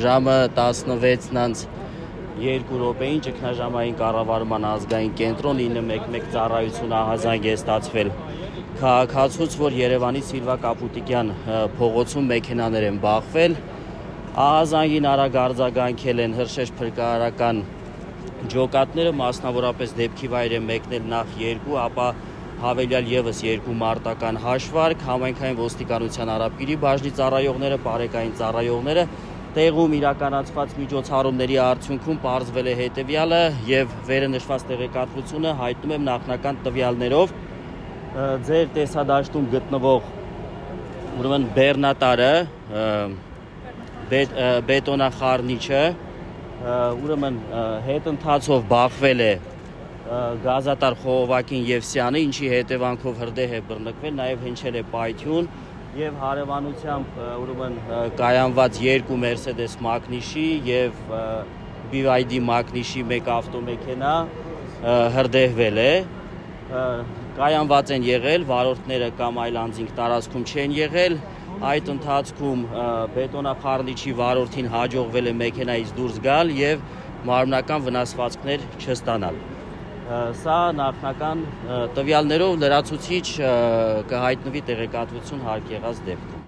ժամը 16:02 ճգնաժամային կառավարման ազգային կենտրոն 911 ծառայություն ահազանգ է ստացվել քաղաքացուց, որ Երևանի Սիլվա Կապուտիկյան փողոցում մեքենաներ են բախվել։ Ահազանգին արագ արձագանքել են հրշեջ փրկարարական ջոկատները, մասնավորապես դեպքի վայր է մեկնել նախ 2, ապա հավելյալ եւս 2 մարտական հաշվարկ, համայնքային ոստիկանության Արաբկիրի բաժնի ծառայողները, բարեկային ծառայողները տեղում իրականացված միջոցառումների արդյունքում պարզվել է հետևյալը եւ վերը նշված տեղեկատվությունը հայտնում եմ նախնական տվյալներով ձեր տեսադաշտում գտնվող ուրեմն բեռնատարը բետոնախառնիչը ուրեմն հետընթացով բախվել է գազատար Խողովակին Եվսյանը, ինչի հետևանքով հրդեհ է բռնկվել, նաև հնչել է պայթյուն եւ հարևանությամբ ուրեմն կայանված 2 Mercedes Magnişi եւ BYD Magnişi 1 ավտոմեքենա հրդեհվել է։ Կայանված են եղել վարորդները կամ այլ անձինք տարածքում չեն եղել։ Այդ ընթացքում բետոնախառնիչի վարորդին հաջողվել է մեքենայից դուրս գալ եւ մարմնական վնասվածքներ չստանալ։ Սա նախնական տվյալներով լրացուցիչ կհայտնվի տեղեկատվություն հարկ եղած դեպքում։